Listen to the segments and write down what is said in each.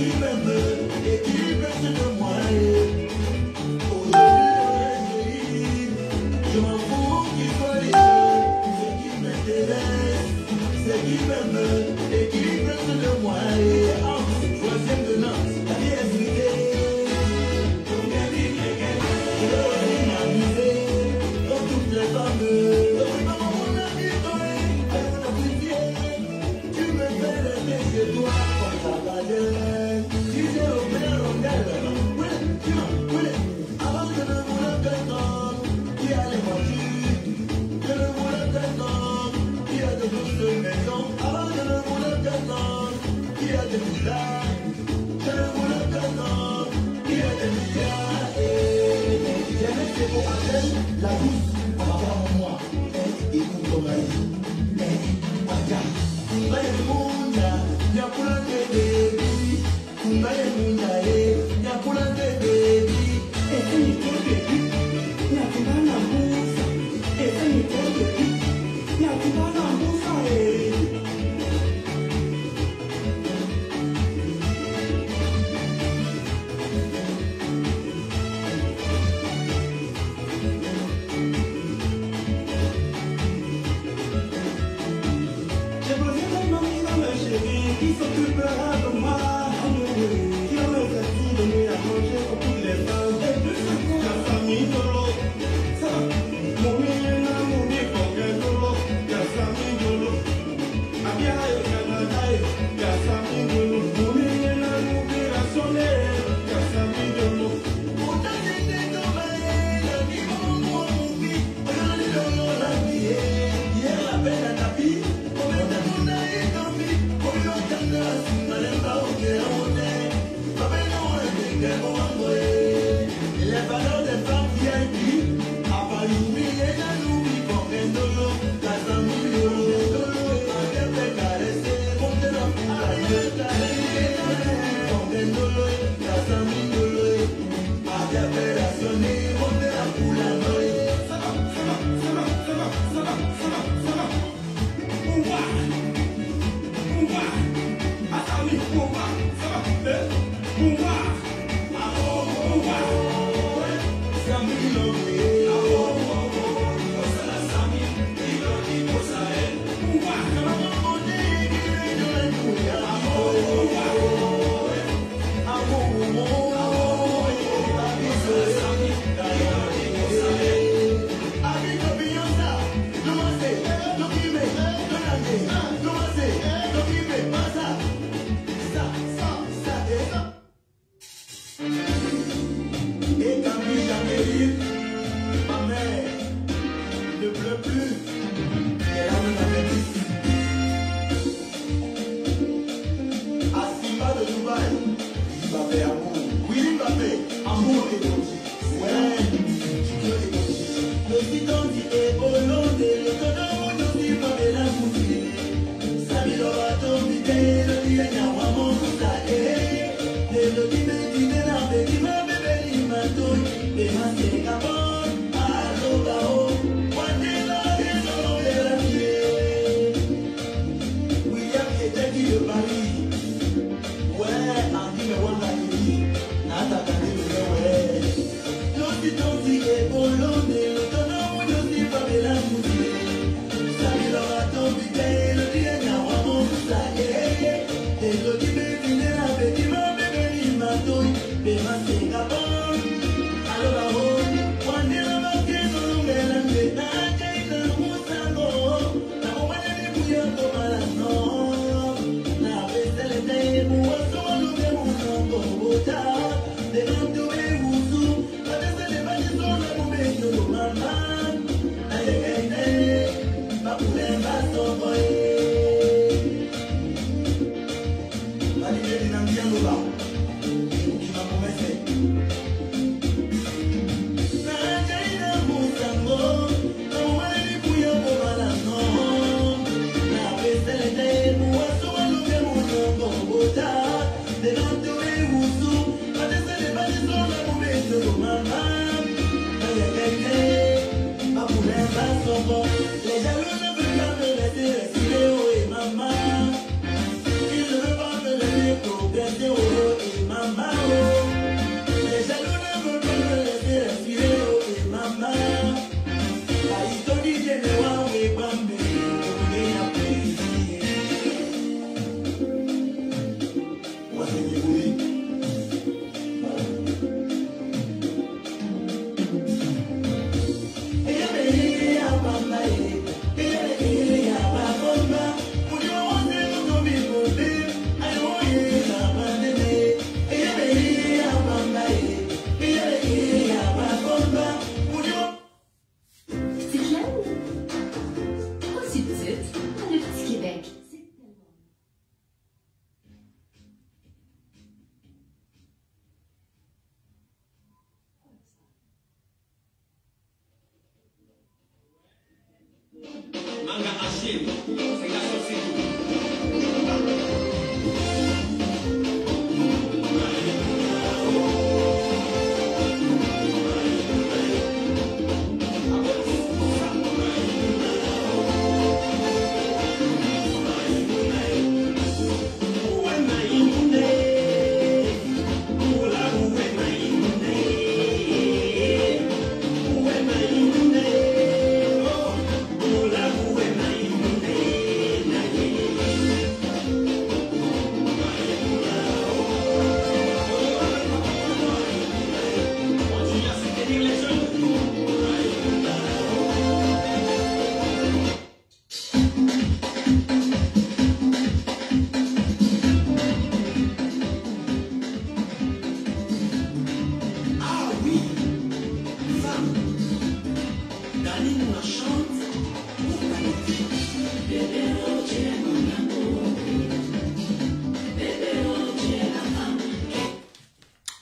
qui m'aime et qui pense de moi. Je m'en fous qui soit les deux, ce qui m'intéresse, c'est qui m'aime et qui pense de moi. Troisième de Nantes, la vie est brisée. Combien d'îles je vais m'amuser dans toutes les femmes. Dans mon ami, avec ta pitié, tu me fais rêver chez toi comme ta baguette. Si j'ai ouvert rondelle, avant je ne voulais qu'un homme qui a les voitures, je ne voulais qu'un homme qui a de grosses maisons. Avant je ne voulais qu'un homme qui a des villas, je ne voulais qu'un homme qui a des milliards. J'aimais ces mots à peine, la douce, on va voir en moi. Écoute ton mari, Waka, Kumbaye Munda, Yakula de baby, Kumbaye Munda, Yakula de baby. Ese ni por baby, Yakula Musa, ese ni por baby, Yakula Musa, qui s'occupera de moi, qui en est assis de donner à manger pour toutes les femmes, et plus encore la famille de l'autre. Ça va, mon millionnaire, mon bicoquet de l'autre, la famille de l'autre. À bien au Canada, la famille de l'autre. Mon millionnaire, mon birationnaire, la famille de l'autre. Mon tâche était dommage, la vie, mon vie, aujourd'hui dans la vie, hier la peine à tapis, on met mon aïe dans vie.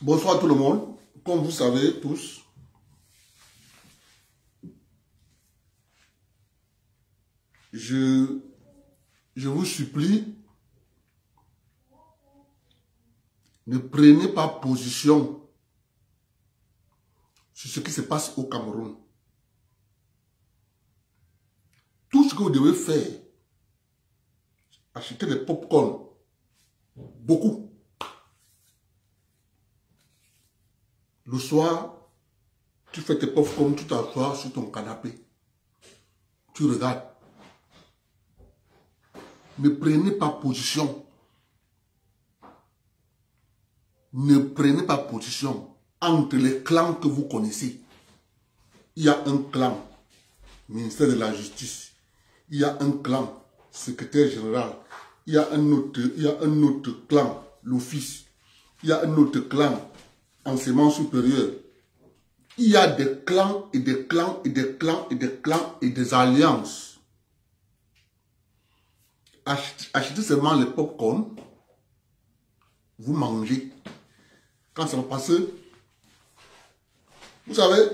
Bonsoir tout le monde. Comme vous savez tous, je vous supplie, ne prenez pas position sur ce qui se passe au Cameroun. Tout ce que vous devez faire, acheter des pop-corn, beaucoup. Le soir, tu fais tes pop-corn, tu t'assois sur ton canapé. Tu regardes. Ne prenez pas position. Ne prenez pas position entre les clans que vous connaissez. Il y a un clan, ministère de la Justice. Il y a un clan, secrétaire général. Il y a un autre clan, l'office. Il y a un autre clan, enseignement supérieur. Il y a des clans et des clans et des clans et des clans et des alliances. Achetez seulement les pop-corn, vous mangez. Quand ça va passer, vous savez,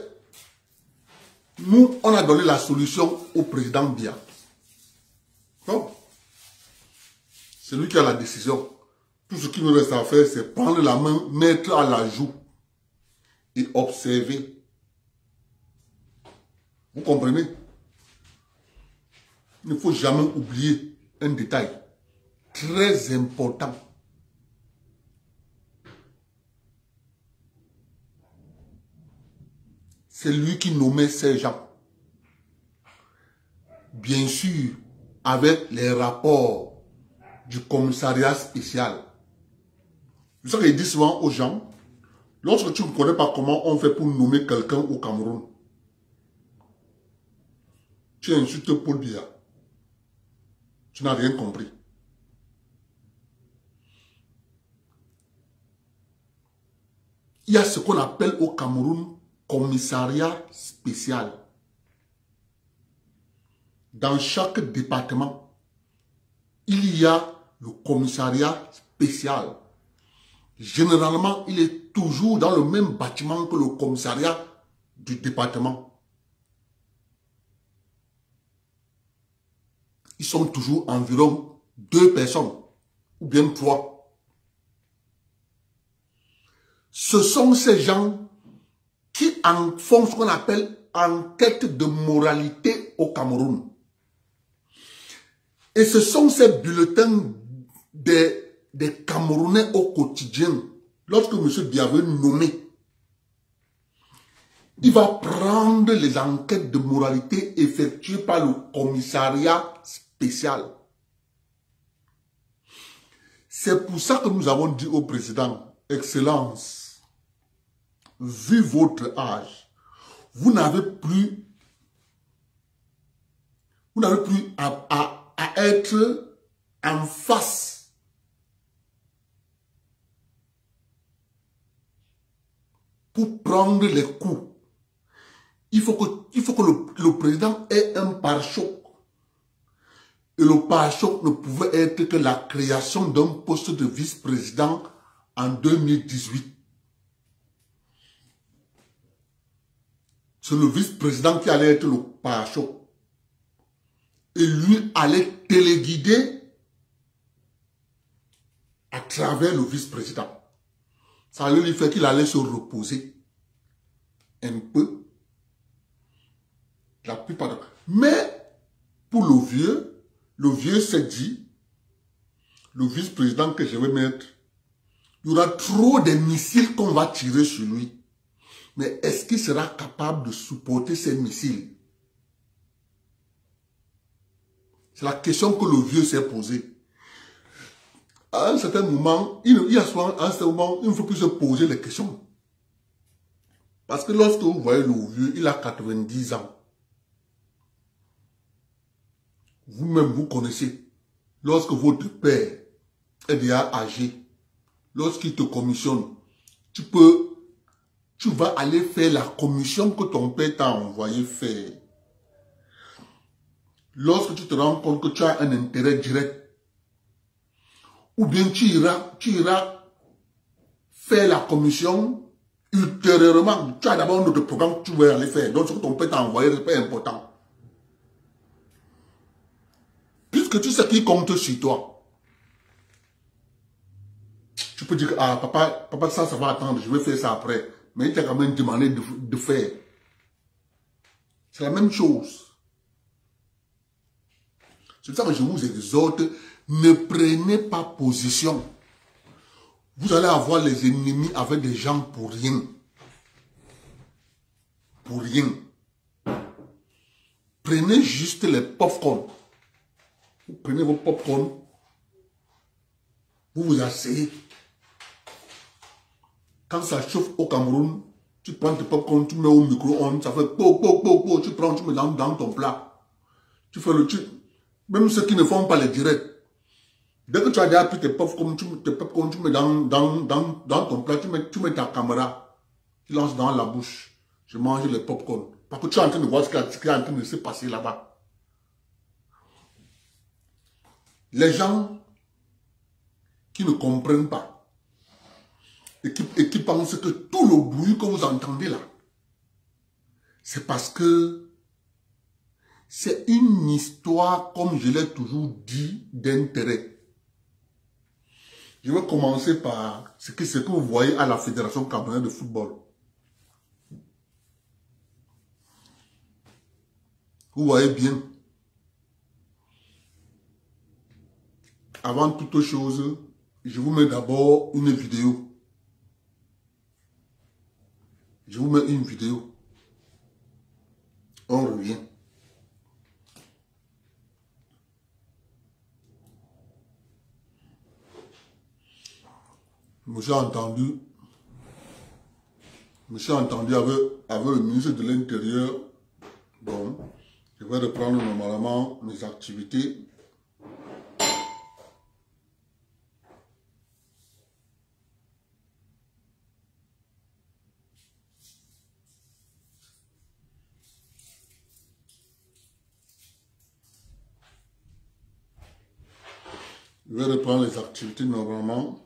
nous, on a donné la solution au président Biya. Donc, c'est lui qui a la décision. Tout ce qui nous reste à faire, c'est prendre la main, mettre à la joue et observer. Vous comprenez? Il ne faut jamais oublier un détail très important. C'est lui qui nommait ces gens. Bien sûr, avec les rapports du commissariat spécial. C'est ça qu'il dit souvent aux gens. Lorsque tu ne connais pas comment on fait pour nommer quelqu'un au Cameroun, tu insultes Paul Biya. Tu n'as rien compris. Il y a ce qu'on appelle au Cameroun commissariat spécial. Dans chaque département, il y a le commissariat spécial. Généralement, il est toujours dans le même bâtiment que le commissariat du département. Ils sont toujours environ 2 personnes, ou bien 3. Ce sont ces gens qui en font ce qu'on appelle enquête de moralité au Cameroun. Et ce sont ces bulletins des Camerounais au quotidien. Lorsque M. Biya veut nommer, il va prendre les enquêtes de moralité effectuées par le commissariat spécial. C'est pour ça que nous avons dit au président, Excellence, vu votre âge, vous n'avez plus à être en face pour prendre les coups. Il faut que le président ait un pare-choc. Et le pare-choc ne pouvait être que la création d'un poste de vice-président en 2018. C'est le vice-président qui allait être le pare-choc. Et lui allait téléguider à travers le vice-président. Ça allait lui faire qu'il allait se reposer un peu. La plupart de... Mais pour le vieux s'est dit, le vice-président que je vais mettre, il y aura trop de missiles qu'on va tirer sur lui. Mais est-ce qu'il sera capable de supporter ces missiles? C'est la question que le vieux s'est posée. À un certain moment, il y a souvent, à un certain moment, il ne faut plus se poser les questions. Parce que lorsque vous voyez le vieux, il a 90 ans. Vous-même, vous connaissez. Lorsque votre père est déjà âgé, lorsqu'il te commissionne, tu vas aller faire la commission que ton père t'a envoyé faire. Lorsque tu te rends compte que tu as un intérêt direct, ou bien tu iras faire la commission ultérieurement. Tu as d'abord un autre programme que tu veux aller faire. Donc ce que ton père t'a envoyé n'est pas important. Puisque tu sais qu'il compte sur toi. Tu peux dire que ah, papa, ça va attendre, je vais faire ça après. Mais il t'a quand même demandé de faire. C'est la même chose. C'est ça que je vous exhorte, ne prenez pas position. Vous allez avoir les ennemis avec des gens pour rien. Pour rien. Prenez juste les popcorn. Vous prenez vos popcorn. Vous vous asseyez. Quand ça chauffe au Cameroun, tu prends tes popcorn, tu mets au micro-ondes, ça fait po, po, po, po, tu prends, tu mets dans ton plat. Tu fais le truc. Même ceux qui ne font pas les directs. Dès que tu as déjà pris tes popcorn, tu mets dans ton plat, tu mets ta caméra. Tu lances dans la bouche. Je mange les popcorn. Parce que tu es en train de voir ce qui est en train de se passer là-bas. Les gens qui ne comprennent pas et qui pensent que tout le bruit que vous entendez là, c'est parce que c'est une histoire, comme je l'ai toujours dit, d'intérêt. Je vais commencer par ce que vous voyez à la Fédération camerounaise de football. Vous voyez bien. Avant toute chose, je vous mets d'abord une vidéo. Je vous mets une vidéo. On revient. J'ai entendu avec le ministre de l'Intérieur. Bon, je vais reprendre normalement mes activités. Je vais reprendre les activités normalement.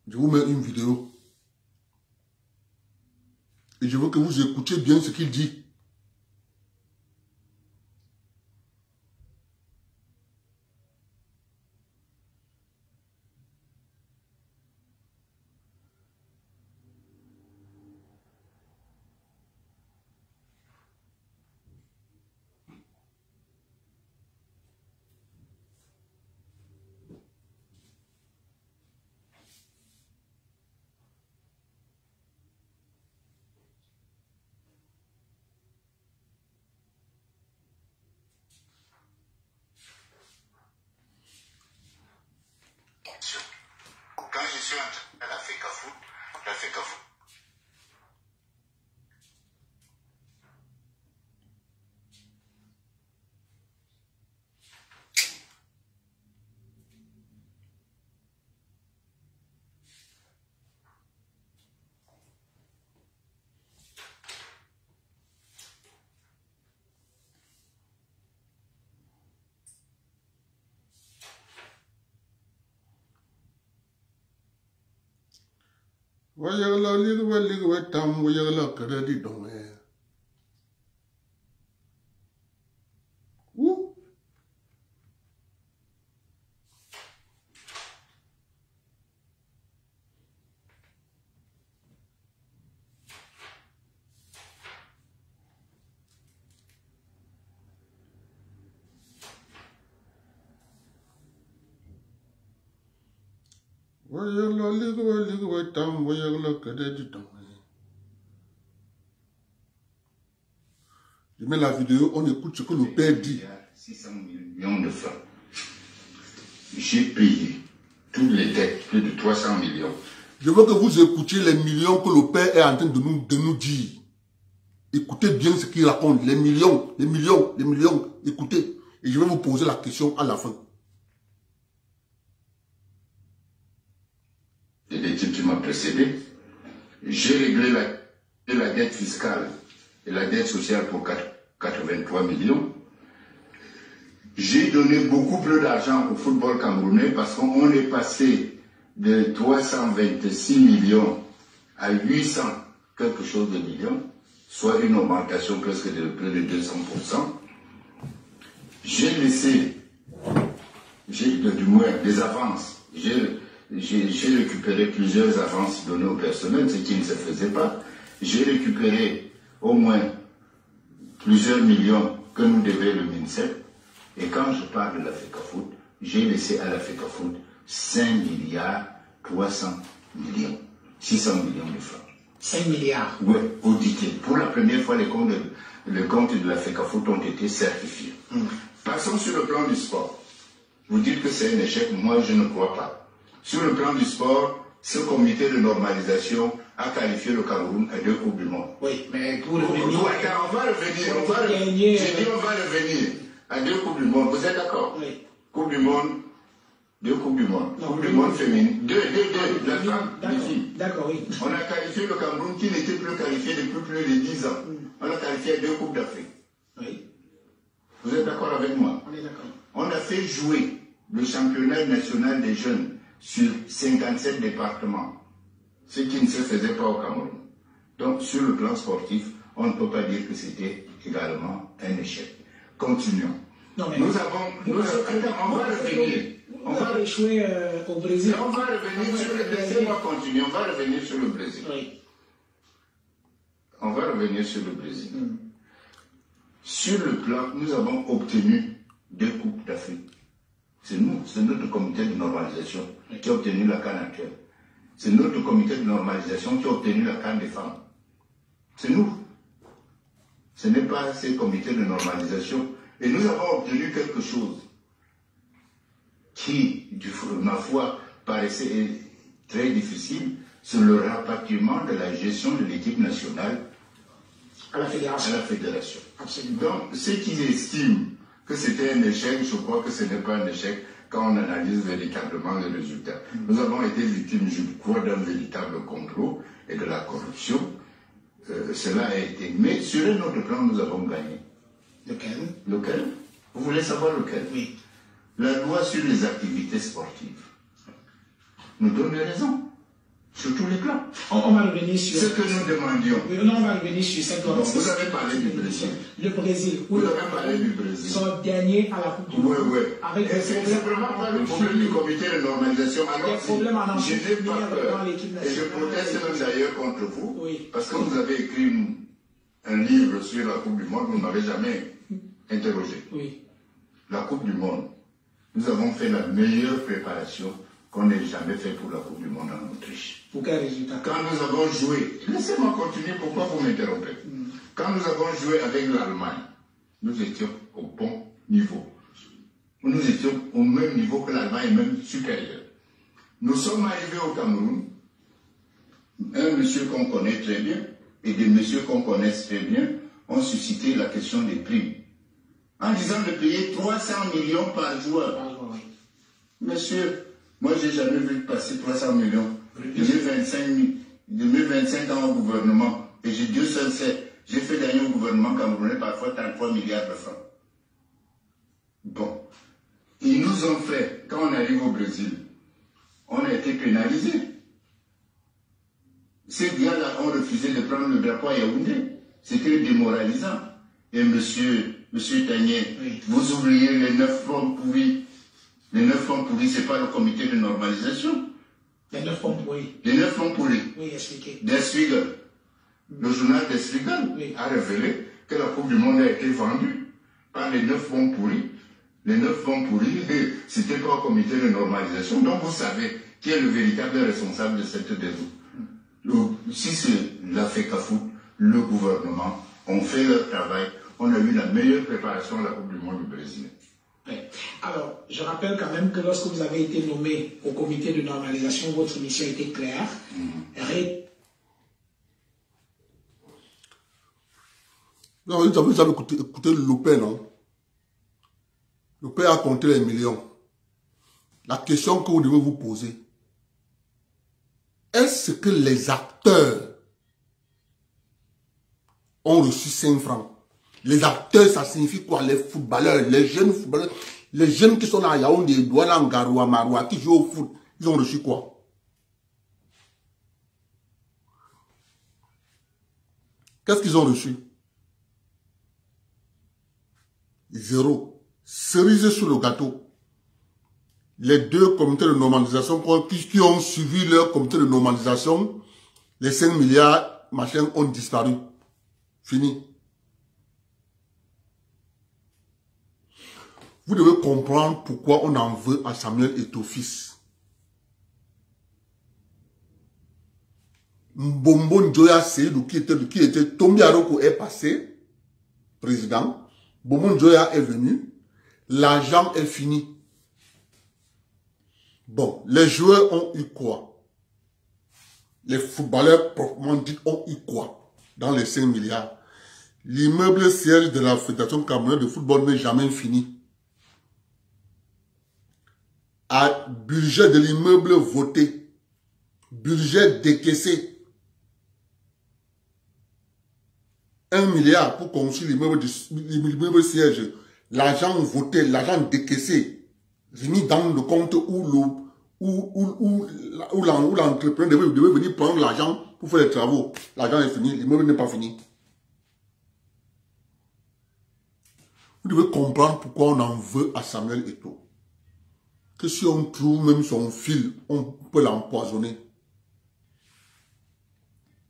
Je vous mets une vidéo. Et je veux que vous écoutiez bien ce qu'il dit. Quand je suis entré à la FECAFOOT, Voyez la ligue, tam, voyez la crédit donc. Je mets la vidéo, on écoute ce que le père dit. 600 millions de francs. J'ai payé toutes les dettes, plus de 300 millions. Je veux que vous écoutiez les millions que le père est en train de nous dire. Écoutez bien ce qu'il raconte. Les millions, les millions, les millions. Écoutez. Et je vais vous poser la question à la fin. Et l'équipe qui m'a précédé, j'ai réglé la dette fiscale et la dette sociale pour 83 millions. J'ai donné beaucoup plus d'argent au football camerounais parce qu'on est passé de 326 millions à 800 quelque chose de millions, soit une augmentation presque de plus de 200%. J'ai laissé, du moins des avances, j'ai récupéré plusieurs avances données au personnel, ce qui ne se faisait pas. J'ai récupéré au moins plusieurs millions que nous devait le MINSEP. Et quand je parle de la FECAFOOT, j'ai laissé à la FECAFOOT 5 milliards 300 millions, 600 millions de francs. 5 milliards. Oui, audité. Pour la première fois, les comptes de la FECAFOOT ont été certifiés. Passons sur le plan du sport. Vous dites que c'est un échec, moi je ne crois pas. Sur le plan du sport, ce comité de normalisation a qualifié le Cameroun à 2 Coupes du Monde. Oui, mais pour le On va revenir, j'ai dit on va revenir à 2 Coupes du Monde. Vous êtes d'accord? Oui. Coupe du Monde, 2 Coupes du Monde. Non, Coupe du Monde féminine. 2, la femme, les D'accord, filles. d'accord, oui. On a qualifié le Cameroun qui n'était plus qualifié depuis plus de 10 ans. On a qualifié à 2 Coupes d'Afrique. Oui, Vous êtes d'accord avec moi? on est d'accord. On a fait jouer le championnat national des jeunes sur 57 départements, ce qui ne se faisait pas au Cameroun. Donc, sur le plan sportif, on ne peut pas dire que c'était également un échec. Continuons. Non, mais Nous avons, on va revenir. On va échouer au Brésil. On va revenir sur le Brésil. Laissez-moi continuer. On va revenir sur le Brésil. Oui. On va revenir sur le Brésil. Sur le plan, nous avons obtenu 2 Coupes d'Afrique. C'est nous, c'est notre comité de normalisation qui a obtenu la CAN actuelle. C'est notre comité de normalisation qui a obtenu la CAN des femmes. C'est nous. Ce n'est pas ces comités de normalisation. Et nous avons obtenu quelque chose qui, ma foi, paraissait très difficile, c'est le rapatriement de la gestion de l'équipe nationale À la fédération. Absolument. Donc, ceux qui estiment que c'était un échec, je crois que ce n'est pas un échec quand on analyse véritablement les résultats. Nous avons été victimes, je crois, d'un véritable complot et de la corruption. Cela a été. Mais sur un autre plan, nous avons gagné. Lequel? Lequel? Vous voulez savoir lequel? Oui. La loi sur les activités sportives nous donne raison. Sur tous les plans. On va revenir sur... Ce que nous demandions. Oui, non, on va revenir sur cette loi. Vous avez parlé du Brésil. Le Brésil. Vous avez parlé du Brésil. Sont derniers à la Coupe du Monde. Oui. Avec des C'est problèmes. vraiment pas le problème du comité de normalisation. Alors, Des problèmes en je n'ai pas peur. dans l'équipe Et je nationale. proteste même d'ailleurs contre vous. Oui. Parce que vous avez écrit un livre sur la Coupe du Monde, vous ne m'avez jamais interrogé. Oui. La Coupe du Monde. Nous avons fait la meilleure préparation qu'on ait jamais fait pour la Coupe du Monde en Autriche. Pour quel résultat? Quand nous avons joué, laissez-moi continuer, pourquoi vous m'interrompez? Quand nous avons joué avec l'Allemagne, nous étions au bon niveau. Nous étions au même niveau que l'Allemagne, même supérieur. Nous sommes arrivés au Cameroun, un monsieur qu'on connaît très bien, et des messieurs qu'on connaît très bien, ont suscité la question des primes. En disant de payer 300 millions par joueur. Monsieur, moi j'ai jamais vu passer 300 millions. J'ai mis 25 ans au gouvernement, et Dieu seul sait, j'ai fait gagner au gouvernement camerounais parfois 33 milliards de francs. Bon. Ils nous ont fait, quand on arrive au Brésil, on a été pénalisés. Ces gars-là ont refusé de prendre le drapeau à Yaoundé. C'était démoralisant. Et monsieur Tanier, oui. Vous oubliez les 9 fonds pourris. Les 9 fonds pourris, ce n'est pas le comité de normalisation. Les 9 fonds pourris. Les 9 fonds pourris. Oui, expliquez. Der Spiegel. Le journal Der Spiegel a révélé que la Coupe du Monde a été vendue par les 9 fonds pourris. Les 9 fonds pourris, c'était pas au comité de normalisation. Donc vous savez qui est le véritable responsable de cette déroute. Si c'est l'AFECAFOOT, le gouvernement, ont fait leur travail, on a eu la meilleure préparation à la Coupe du Monde du Brésil. Alors, je rappelle quand même que lorsque vous avez été nommé au comité de normalisation, votre mission était claire. Non, vous avez écouté Lopé, non? Lopé a compté les millions. La question que vous devez vous poser, est-ce que les acteurs ont reçu 5 francs? Les acteurs, ça signifie quoi? Les footballeurs, les jeunes footballeurs, les jeunes qui sont à Yaoundé, Douala, Ngaroua, Maroua, qui jouent au foot, ils ont reçu quoi? Qu'est-ce qu'ils ont reçu? 0. Cerise sur le gâteau. Les 2 comités de normalisation qui ont suivi leur comité de normalisation, les 5 milliards, machin, ont disparu. Fini. Vous devez comprendre pourquoi on en veut à Samuel Eto'o fils. Mbombo Njoya Seydou, qui était Tombi Aroko est passé, président. Mbombo Njoya est venu. L'argent est fini. Bon, les joueurs ont eu quoi? Les footballeurs, proprement dit, ont eu quoi? Dans les 5 milliards. L'immeuble siège de la Fédération camerounaise de football n'est jamais fini. À budget de l'immeuble voté, budget décaissé, 1 milliard pour construire l'immeuble siège, l'argent voté, l'argent décaissé, remis dans le compte où l'entrepreneur devait venir prendre l'argent pour faire les travaux. L'argent est fini, l'immeuble n'est pas fini. Vous devez comprendre pourquoi on en veut à Samuel Eto'o. Que si on trouve même son fil, on peut l'empoisonner.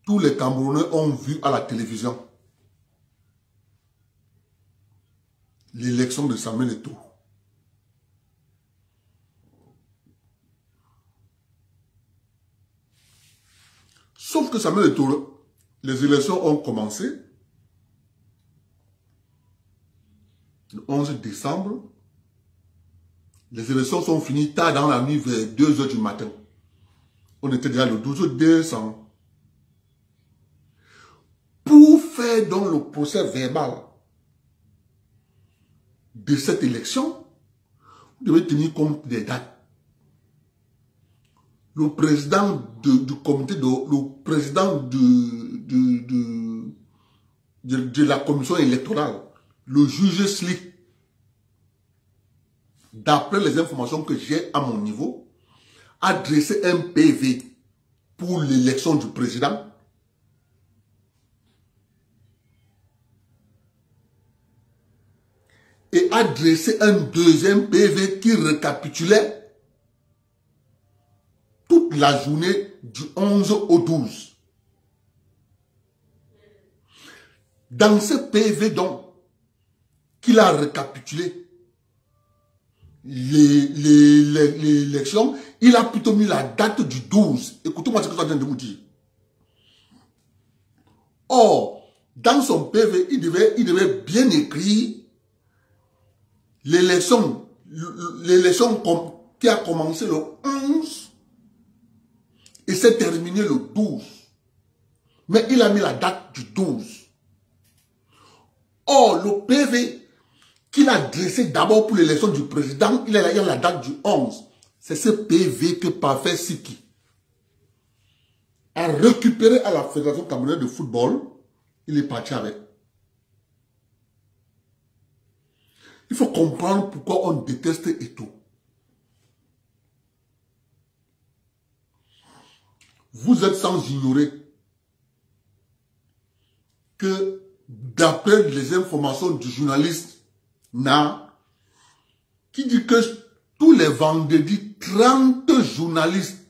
Tous les Camerounais ont vu à la télévision l'élection de Samuel Eto'o. Sauf que Samuel Eto'o, les élections ont commencé le 11 décembre. Les élections sont finies tard dans la nuit vers 2 h du matin. On était déjà le 12 décembre. Pour faire donc le procès verbal de cette élection, vous devez tenir compte des dates. Le président du comité, le président de la commission électorale, le juge Slick, d'après les informations que j'ai à mon niveau, a dressé un PV pour l'élection du président. Et a dressé un deuxième PV qui récapitulait toute la journée du 11 au 12. Dans ce PV donc, qu'il a récapitulé l'élection, il a plutôt mis la date du 12. Écoutez-moi ce que je viens de vous dire. Or, dans son PV, il devait bien écrire l'élection qui a commencé le 11 et s'est terminée le 12. Mais il a mis la date du 12. Or, le PV qu'il a dressé d'abord pour l'élection du président, il a la date du 11. C'est ce PV que Parfait Siki a récupéré à la Fédération camerounaise de football. Il est parti avec. Il faut comprendre pourquoi on déteste Eto'o. Vous êtes sans ignorer que d'après les informations du journaliste Na, qui dit que tous les vendredis, 30 journalistes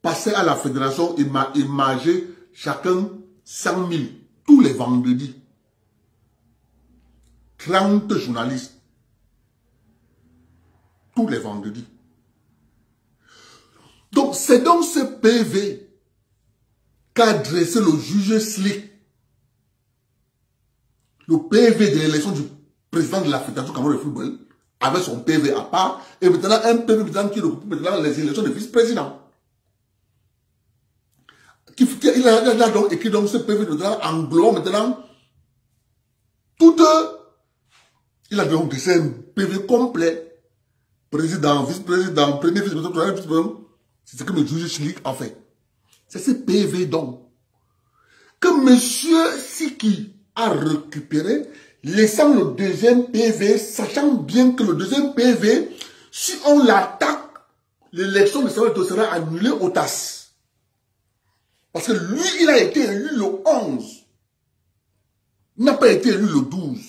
passaient à la fédération et margeaient chacun 100 000. Tous les vendredis. 30 journalistes. Tous les vendredis. Donc, c'est dans ce PV qu'a dressé le juge Slick. Le PV de l'élection du président de la Fédération camerounaise de football, avec son PV à part, et maintenant un PV maintenant qui recoupe maintenant les élections de vice-président. Il a donc écrit dans ce PV maintenant, englobant maintenant toutes. Il a donc dressé un PV complet. Président, vice-président, premier vice-président, troisième vice-président. C'est ce que le juge Slick a fait. C'est ce PV donc que M. Siki a récupéré, laissant le deuxième PV, sachant bien que le deuxième PV, si on l'attaque, l'élection de Samuel Eto'o sera annulée au TAS. Parce que lui, il a été élu le 11. Il n'a pas été élu le 12.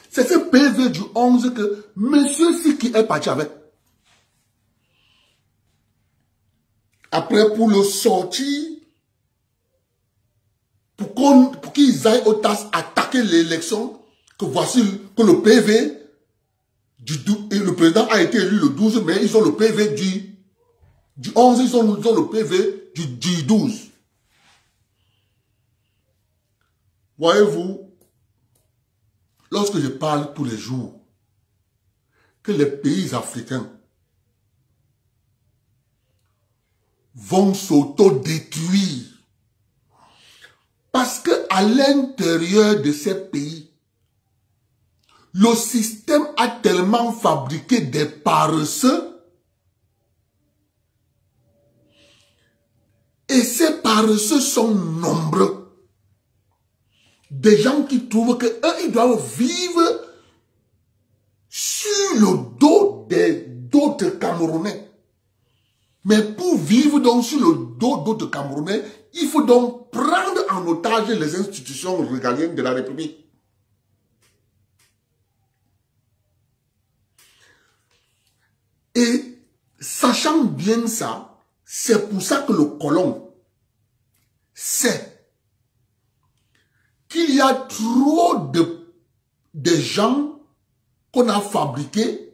C'est ce PV du 11 que M. Siki est parti avec. Après, pour le sortir, pour qu'ils aillent au TAS attaquer l'élection, que voici que le PV et le président a été élu le 12, mais ils ont le PV du 11, ils ont le PV du 12. Voyez-vous, lorsque je parle tous les jours que les pays africains vont s'auto-détruire parce qu'à l'intérieur de ces pays, le système a tellement fabriqué des paresseux et ces paresseux sont nombreux. Des gens qui trouvent qu'eux, ils doivent vivre sur le dos d'autres Camerounais. Mais pour vivre donc sur le dos d'autres Camerounais, il faut donc prendre en otage les institutions régaliennes de la République. Et sachant bien ça, c'est pour ça que le colon sait qu'il y a trop de gens qu'on a fabriqués.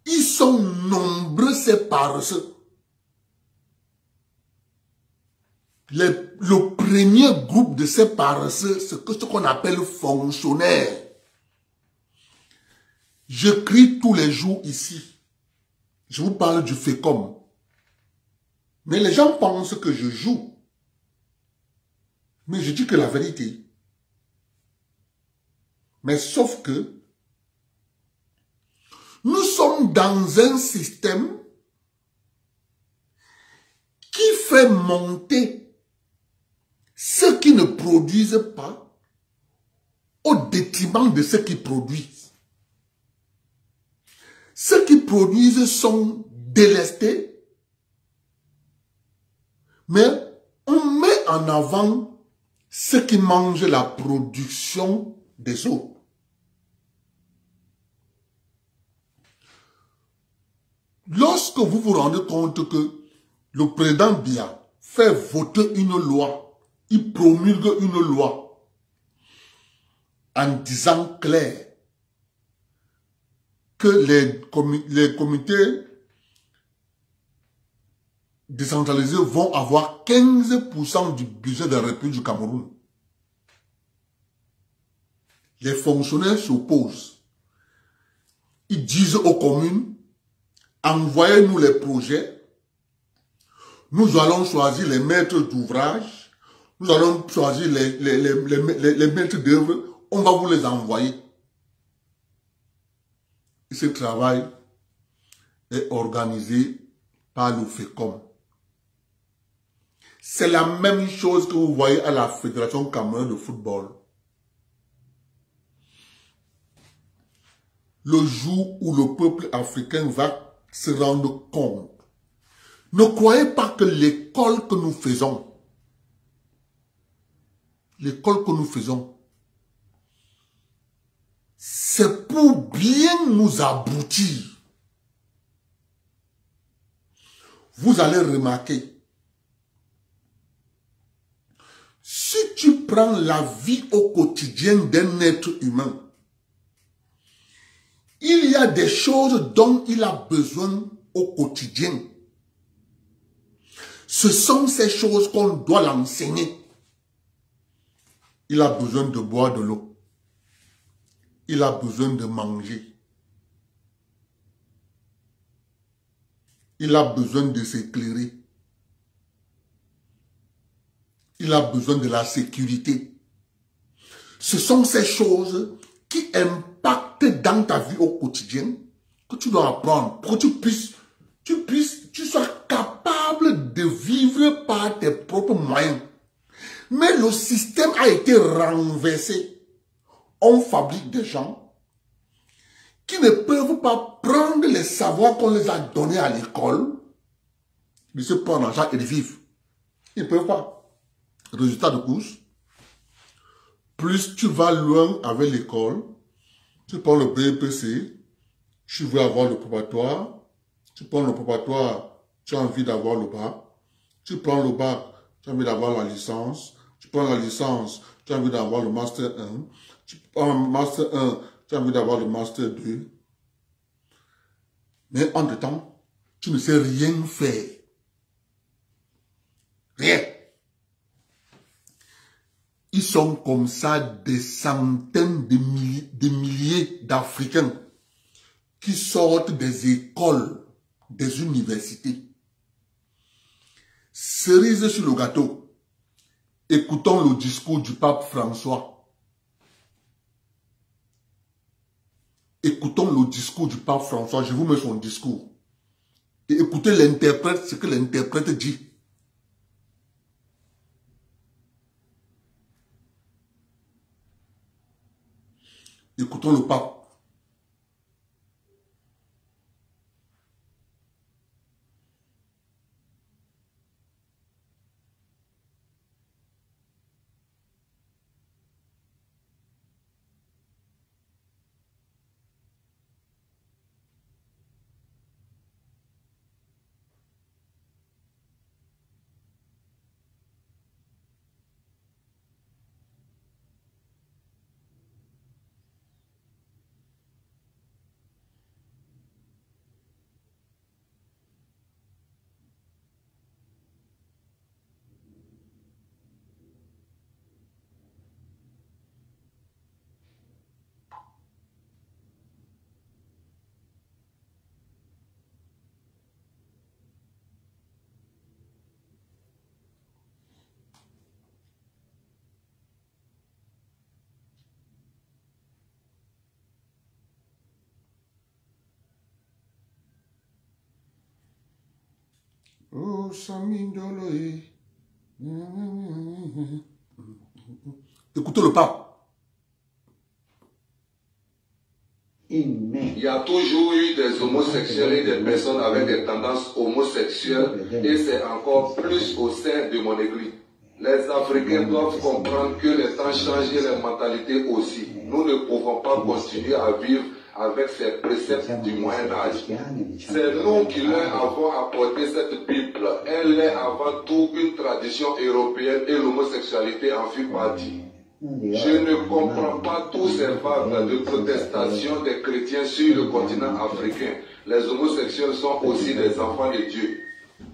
Ils sont nombreux, ces paresseux. Le premier groupe de ces paresseux, c'est ce qu'on appelle fonctionnaires. Je crie tous les jours ici. Je vous parle du FECOM. Mais les gens pensent que je joue. Mais je dis que la vérité. Mais sauf que nous sommes dans un système qui fait monter ceux qui ne produisent pas au détriment de ceux qui produisent. Ceux qui produisent sont délestés, mais on met en avant ceux qui mangent la production des autres. Lorsque vous vous rendez compte que le président Biya fait voter une loi, il promulgue une loi en disant clair que les comités décentralisés vont avoir 15% du budget de la République du Cameroun. Les fonctionnaires s'opposent. Ils disent aux communes, envoyez-nous les projets, nous allons choisir les maîtres d'ouvrage, nous allons choisir les maîtres d'œuvre, on va vous les envoyer. Et ce travail est organisé par le FECOM. C'est la même chose que vous voyez à la Fédération camerounaise de football. Le jour où le peuple africain va se rendre compte, ne croyez pas que l'école que nous faisons, c'est pour bien nous aboutir. Vous allez remarquer, si tu prends la vie au quotidien d'un être humain, il y a des choses dont il a besoin au quotidien. Ce sont ces choses qu'on doit l'enseigner. Il a besoin de boire de l'eau. Il a besoin de manger. Il a besoin de s'éclairer. Il a besoin de la sécurité. Ce sont ces choses qui impactent dans ta vie au quotidien que tu dois apprendre pour que tu sois capable de vivre par tes propres moyens. Mais le système a été renversé. On fabrique des gens qui ne peuvent pas prendre les savoirs qu'on les a donnés à l'école, de se prendre en charge et de vivre. Ils ne peuvent pas. Résultat de course, plus tu vas loin avec l'école, tu prends le BPC, tu veux avoir le préparatoire, tu prends le préparatoire, tu as envie d'avoir le bac, tu prends le bac, tu as envie d'avoir la licence, tu prends la licence, tu as envie d'avoir le master 1, tu prends le master 1, tu as envie d'avoir le master 2. Mais entre-temps, tu ne sais rien faire. Rien. Ils sont comme ça des centaines de milliers d'Africains qui sortent des écoles, des universités. Cerise sur le gâteau. Écoutons le discours du pape François. Écoutons le discours du pape François. Je vous mets son discours. Et écoutez l'interprète, ce que l'interprète dit. Écoutons le pape. Oh, Samindoloé. Écoutez le pape. Il y a toujours eu des homosexuels et des personnes avec des tendances homosexuelles et c'est encore plus au sein de mon église. Les Africains doivent comprendre que les temps changent et les mentalités aussi. Nous ne pouvons pas continuer à vivre avec ces préceptes du Moyen-Âge. C'est nous qui leur avons apporté cette Bible. Elle est avant tout une tradition européenne et l'homosexualité en fait partie. Je ne comprends pas tous ces vagues de protestation des chrétiens sur le continent africain. Les homosexuels sont aussi des enfants de Dieu.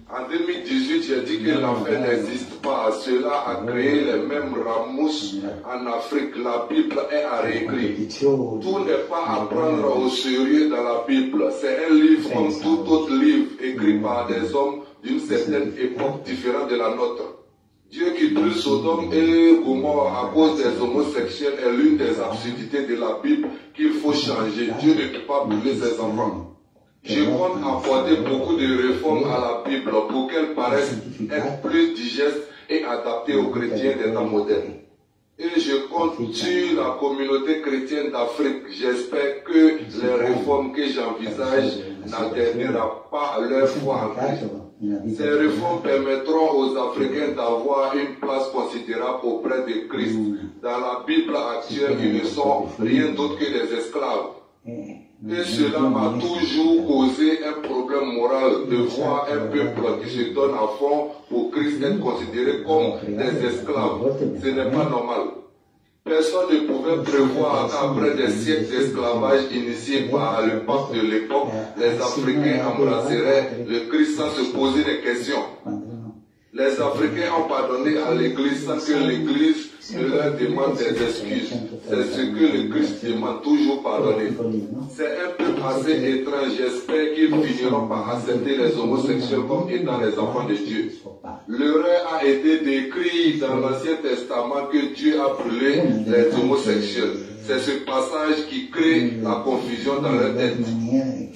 En 2018, j'ai dit que l'enfer n'existe pas. Cela a créé les mêmes ramousses en Afrique. La Bible est à réécrire. Tout n'est pas à prendre au sérieux dans la Bible. C'est un livre comme tout autre livre écrit par des hommes d'une certaine époque différente de la nôtre. Dieu qui brûle Sodome et Gomorrhe à cause des homosexuels est l'une des absurdités de la Bible qu'il faut changer. Dieu ne peut pas brûler ses enfants. Je compte apporter beaucoup de réformes à la Bible pour qu'elle paraisse être plus digeste et adaptée aux chrétiens des temps modernes. Et je compte sur la communauté chrétienne d'Afrique. J'espère que les réformes que j'envisage n'atteindront pas leur foi en Christ. Ces réformes permettront aux Africains d'avoir une place considérable auprès de Christ. Dans la Bible actuelle, ils ne sont rien d'autre que des esclaves. Et cela m'a toujours causé un problème moral de voir un peuple qui se donne à fond pour Christ être considéré comme des esclaves. Ce n'est pas normal. Personne ne pouvait prévoir qu'après des siècles d'esclavage initiés par le pape de l'époque, les Africains embrasseraient le Christ sans se poser des questions. Les Africains ont pardonné à l'Église sans que l'Église ne leur demande des excuses. C'est ce que le Christ demande, toujours pardonner. C'est un peu assez étrange. J'espère qu'ils finiront par accepter les homosexuels comme étant les enfants de Dieu. L'erreur a été décrite dans l'Ancien Testament que Dieu a brûlé les homosexuels. C'est ce passage qui crée la confusion dans leur tête.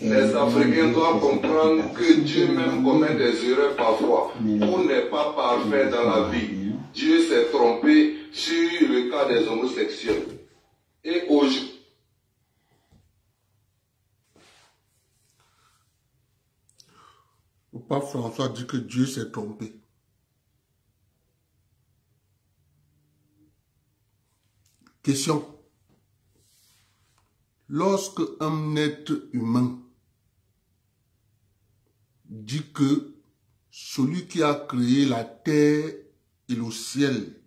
Les Africains doivent comprendre que Dieu même commet des erreurs parfois. On n'est pas parfait dans la vie. Dieu s'est trompé sur le cas des homosexuels. Et aujourd'hui, le pape François dit que Dieu s'est trompé. Question. Lorsque un être humain dit que celui qui a créé la terre et le ciel,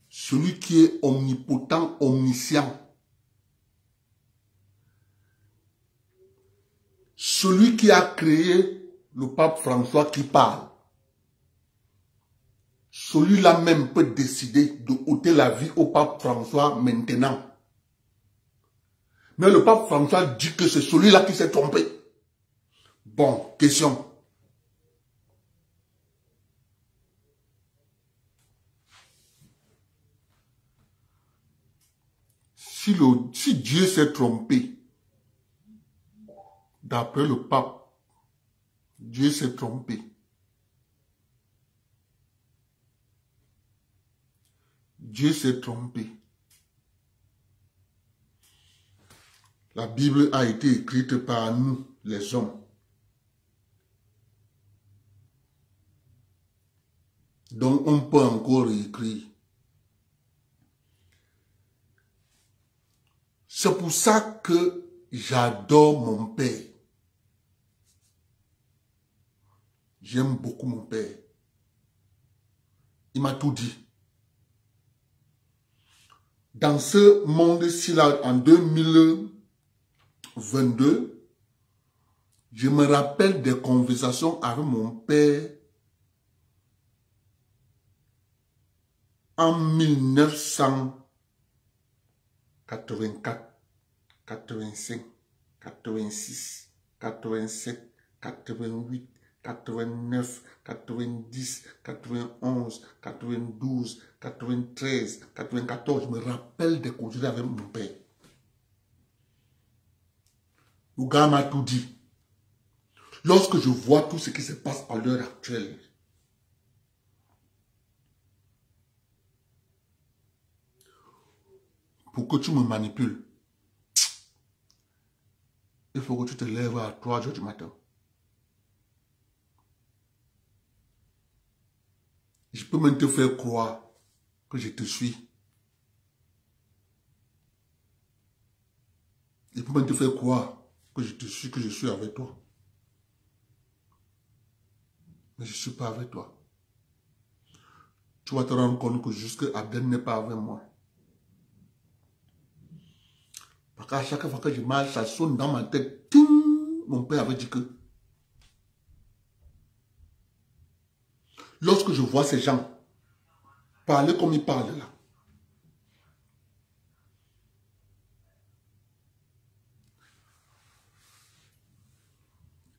celui qui est omnipotent, omniscient, celui qui a créé le pape François qui parle, celui-là même peut décider de ôter la vie au pape François maintenant. Mais le pape François dit que c'est celui-là qui s'est trompé. Bon, question. Si Dieu s'est trompé, d'après le pape, Dieu s'est trompé. Dieu s'est trompé. La Bible a été écrite par nous, les hommes. Donc on peut encore écrire. C'est pour ça que j'adore mon père. J'aime beaucoup mon père. Il m'a tout dit. Dans ce monde-ci, là, en 2022, je me rappelle des conversations avec mon père en 1984, 85, 86, 87, 88, 89, 90, 91, 92, 93, 94. Je me rappelle des conversations avec mon père. Le gars m'a tout dit. Lorsque je vois tout ce qui se passe à l'heure actuelle, pour que tu me manipules, il faut que tu te lèves à 3 heures du matin. Je peux même te faire croire que je te suis. Je peux même te faire croire que je te suis, que je suis avec toi. Mais je ne suis pas avec toi. Tu vas te rendre compte que jusque Abdel n'est pas avec moi. Parce qu'à chaque fois que je marche, ça sonne dans ma tête. Ting, mon père avait dit que lorsque je vois ces gens parler comme ils parlent là,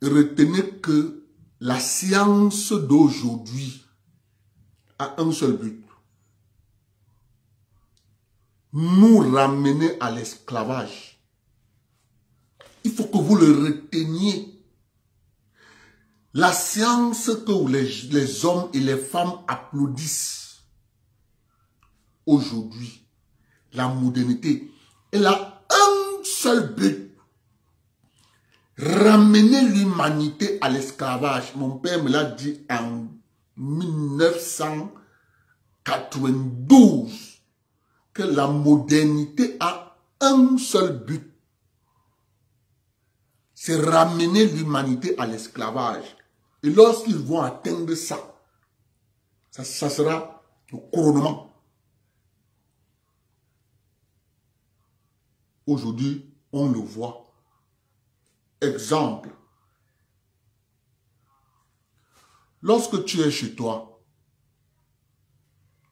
retenez que la science d'aujourd'hui a un seul but. Nous ramener à l'esclavage. Il faut que vous le reteniez. La science que les hommes et les femmes applaudissent aujourd'hui, la modernité, elle a un seul but. Ramener l'humanité à l'esclavage. Mon père me l'a dit en 1992. Que la modernité a un seul but. C'est ramener l'humanité à l'esclavage. Et lorsqu'ils vont atteindre ça, ça sera le couronnement. Aujourd'hui, on le voit. Exemple. Lorsque tu es chez toi,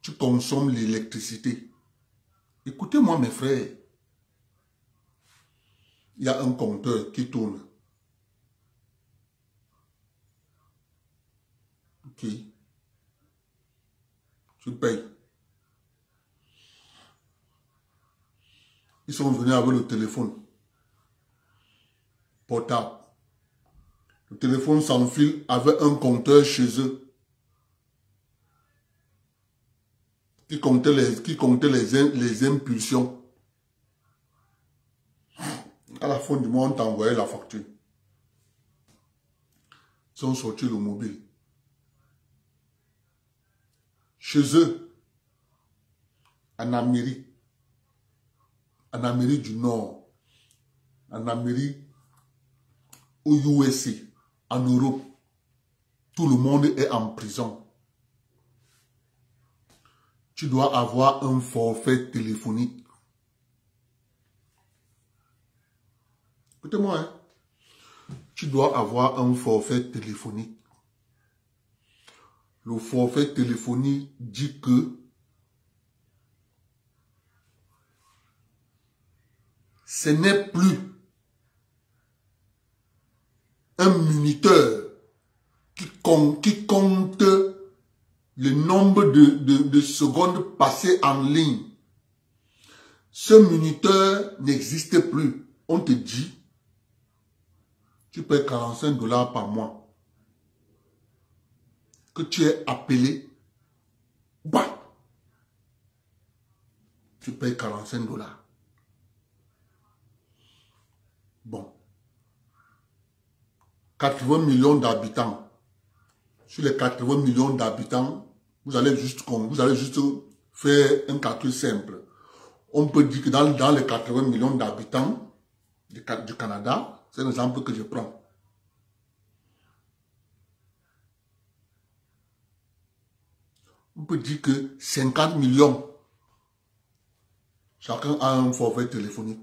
tu consommes l'électricité. Écoutez-moi mes frères, il y a un compteur qui tourne. Ok. Tu payes. Ils sont venus avec le téléphone portable. Le téléphone s'enfile avec un compteur chez eux qui comptait les impulsions. À la fin du mois, on t'envoyait la facture. Ils ont sorti le mobile. Chez eux, en Amérique du Nord, en Amérique, au USA, en Europe, tout le monde est en prison. Tu dois avoir un forfait téléphonique. Écoutez-moi, hein? Tu dois avoir un forfait téléphonique. Le forfait téléphonique dit que ce n'est plus un minuteur qui compte le nombre de secondes passées en ligne. Ce minuteur n'existe plus. On te dit, tu payes 45 $ par mois. Que tu es appelé, bah, tu payes 45 $. Bon. 80 millions d'habitants. Sur les 80 millions d'habitants, vous allez juste faire un calcul simple. On peut dire que dans les 80 millions d'habitants du Canada, c'est un exemple que je prends. On peut dire que 50 millions, chacun a un forfait téléphonique.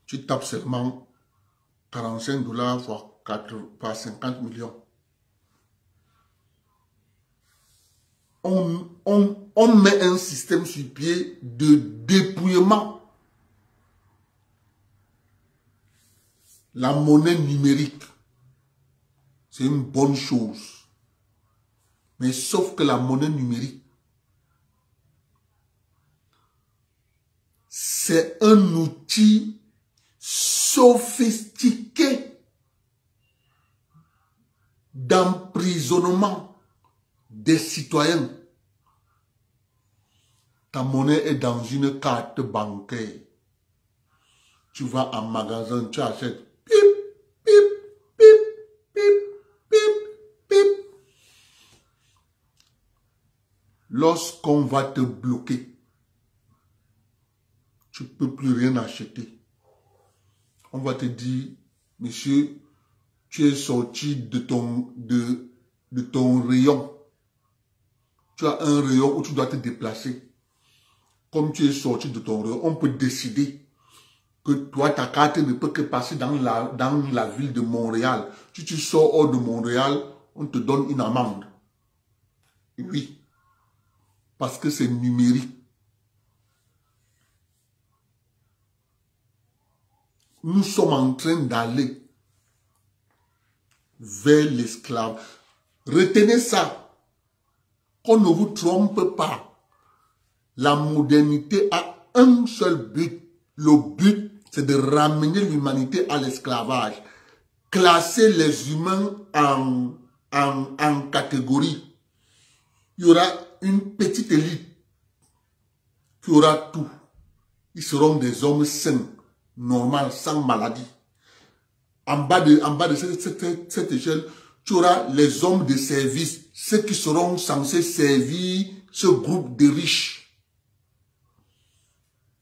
Tu tapes seulement 45 $ par 50 millions. On met un système sur pied de dépouillement. La monnaie numérique, c'est une bonne chose. Mais sauf que la monnaie numérique, c'est un outil sophistiqué d'emprisonnement des citoyens. Ta monnaie est dans une carte bancaire. Tu vas en magasin, tu achètes. Pip, pip, pip, pip, pip, pip. Lorsqu'on va te bloquer, tu ne peux plus rien acheter. On va te dire, monsieur, tu es sorti de ton rayon. Tu as un rayon où tu dois te déplacer. Comme tu es sorti de ton rayon, on peut décider que toi, ta carte ne peut que passer dans la ville de Montréal. Si tu sors hors de Montréal, on te donne une amende. Oui, parce que c'est numérique. Nous sommes en train d'aller vers l'esclave. Retenez ça. Qu'on ne vous trompe pas. La modernité a un seul but. Le but, c'est de ramener l'humanité à l'esclavage. Classer les humains en catégories. Il y aura une petite élite qui aura tout. Ils seront des hommes sains, normaux, sans maladie. En bas de cette échelle, tu auras les hommes de service, ceux qui seront censés servir ce groupe de riches.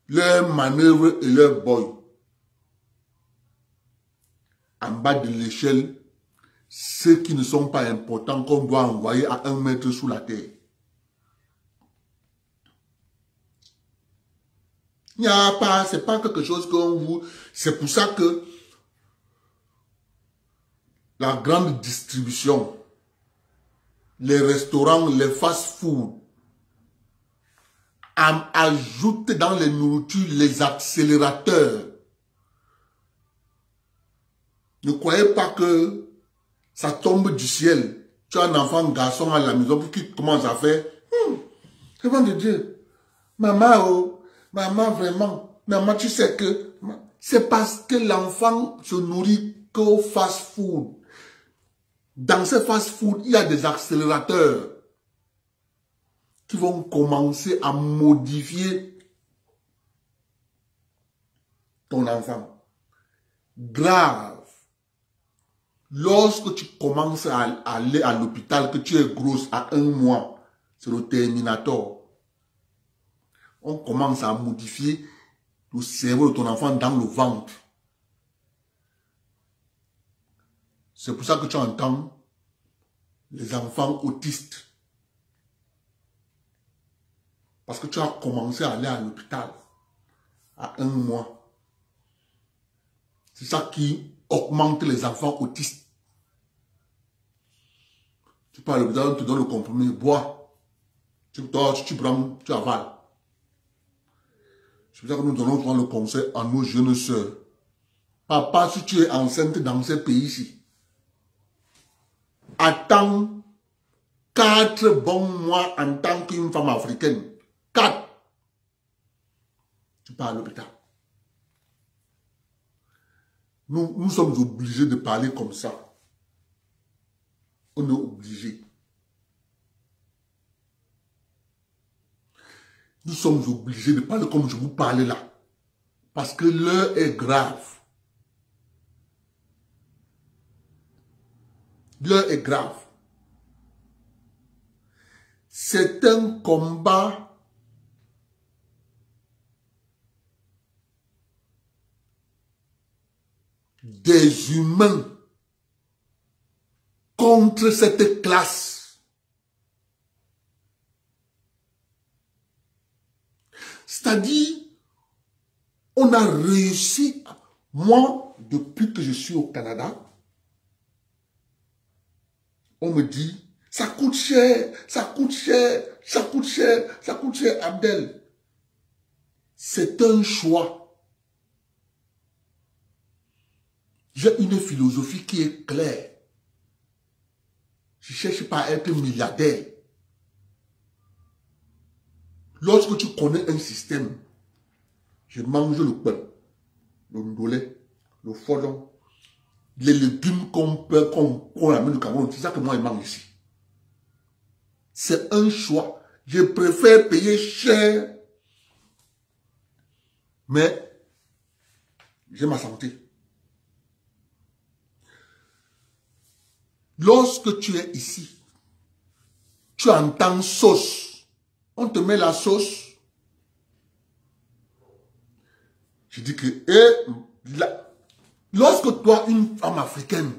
Leurs manœuvres et leurs boys. En bas de l'échelle, ceux qui ne sont pas importants qu'on doit envoyer à 1 mètre sous la terre. Il n'y a pas, c'est pas quelque chose qu'on vous... C'est pour ça que la grande distribution, les restaurants, les fast-food, ajoutent dans les nourritures les accélérateurs. Ne croyez pas que ça tombe du ciel. Tu as un enfant garçon à la maison qui commence à faire c'est bon de Dieu. Maman, oh, maman, vraiment. Maman, tu sais que c'est parce que l'enfant se nourrit qu'au fast-food. Dans ces fast-food, il y a des accélérateurs qui vont commencer à modifier ton enfant. Grave. Lorsque tu commences à aller à l'hôpital, que tu es grosse à 1 mois, c'est le terminator. On commence à modifier le cerveau de ton enfant dans le ventre. C'est pour ça que tu entends les enfants autistes. Parce que tu as commencé à aller à l'hôpital à 1 mois. C'est ça qui augmente les enfants autistes. Tu pars à l'hôpital, on te donne le comprimé, bois. Tu prends, tu avales. C'est pour ça que nous donnons souvent le conseil à nos jeunes sœurs. Papa, si tu es enceinte dans ces pays-ci, attends 4 bons mois en tant qu'une femme africaine. 4. Tu pars à l'hôpital. Nous sommes obligés de parler comme ça. On est obligés. Nous sommes obligés de parler comme je vous parlais là. Parce que l'heure est grave. L'heure est grave. C'est un combat des humains contre cette classe. C'est-à-dire, on a réussi, moi, depuis que je suis au Canada, on me dit, ça coûte cher, ça coûte cher, ça coûte cher, ça coûte cher, Abdel. C'est un choix. J'ai une philosophie qui est claire. Je ne cherche pas à être milliardaire. Lorsque tu connais un système, je mange le pain, le ndolé, le fodon, les légumes qu'on amène au Cameroun, c'est ça que moi je mange ici. C'est un choix. Je préfère payer cher, mais j'ai ma santé. Lorsque tu es ici, tu entends sauce. On te met la sauce. Je dis que, lorsque toi, une femme africaine,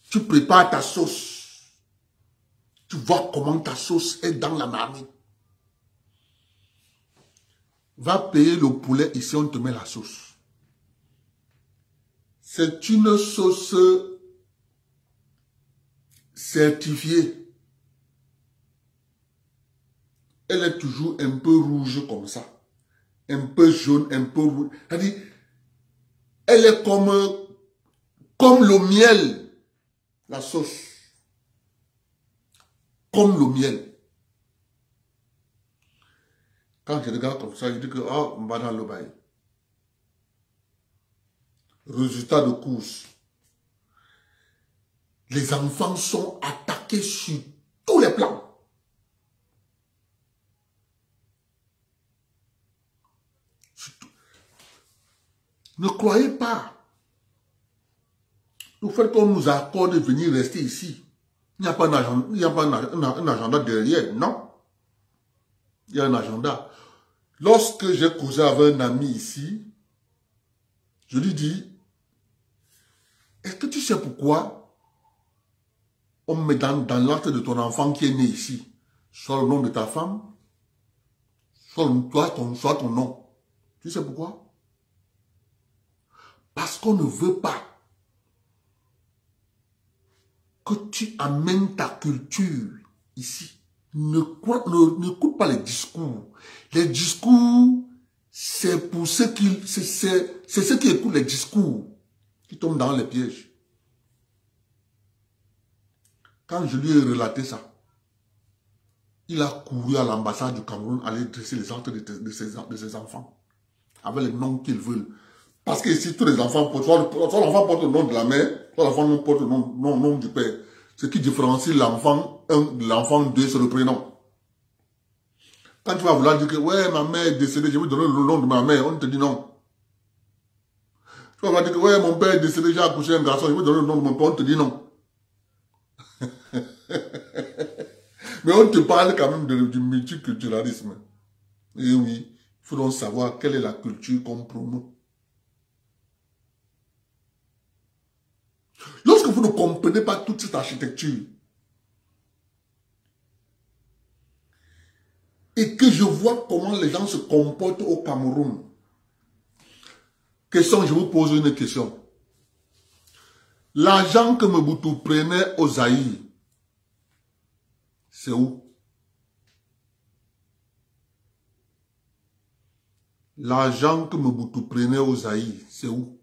tu prépares ta sauce, tu vois comment ta sauce est dans la marmite. Va payer le poulet ici, on te met la sauce. C'est une sauce certifiée. Elle est toujours un peu rouge comme ça. Un peu jaune, un peu rouge. C'est-à-dire, elle est comme le miel, la sauce. Comme le miel. Quand je regarde comme ça, je dis que, oh, on va dans le bail. Résultat de course. Les enfants sont attaqués sur tous les plans. Ne croyez pas le fait qu'on nous accorde de venir rester ici. Il n'y a pas un agenda derrière, non. Il y a un agenda. Lorsque j'ai causé avec un ami ici, je lui dis, est-ce que tu sais pourquoi on met dans l'acte de ton enfant qui est né ici, soit le nom de ta femme, soit ton nom. Tu sais pourquoi? Parce qu'on ne veut pas que tu amènes ta culture ici. N'écoute pas les discours. Les discours, c'est pour ceux qui... C'est ceux qui écoutent les discours qui tombent dans les pièges. Quand je lui ai relaté ça, il a couru à l'ambassade du Cameroun aller dresser les actes de ses enfants. Avec les noms qu'ils veulent. Parce que ici, tous les enfants portent, soit l'enfant porte le nom de la mère, soit l'enfant porte le nom du père. Ce qui différencie l'enfant 1 de l'enfant 2, c'est le prénom. Quand tu vas vouloir dire que, ouais, ma mère est décédée, je vais donner le nom de ma mère, on te dit non. Tu vas vouloir dire que, ouais, mon père est décédé, j'ai accouché un garçon, je vais donner le nom de mon père, on te dit non. Mais on te parle quand même du multiculturalisme. Et oui, il faut donc savoir quelle est la culture qu'on promeut. Lorsque vous ne comprenez pas toute cette architecture, et que je vois comment les gens se comportent au Cameroun, question, je vous pose une question. L'argent que Mobutu prenait au Zaïre, c'est où? L'argent que Mobutu prenait au Zaïre, c'est où?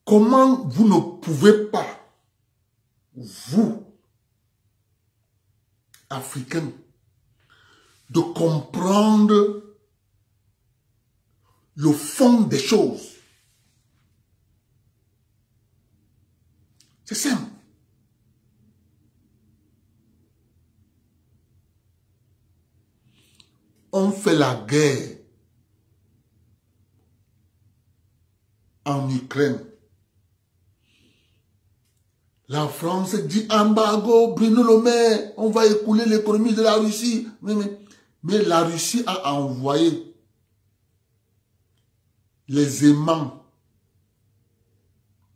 Comment vous ne pouvez pas, vous, Africains, de comprendre le fond des choses? C'est simple. On fait la guerre en Ukraine. La France dit embargo, Bruno Le Maire, on va écouler l'économie de la Russie. Mais la Russie a envoyé les aimants,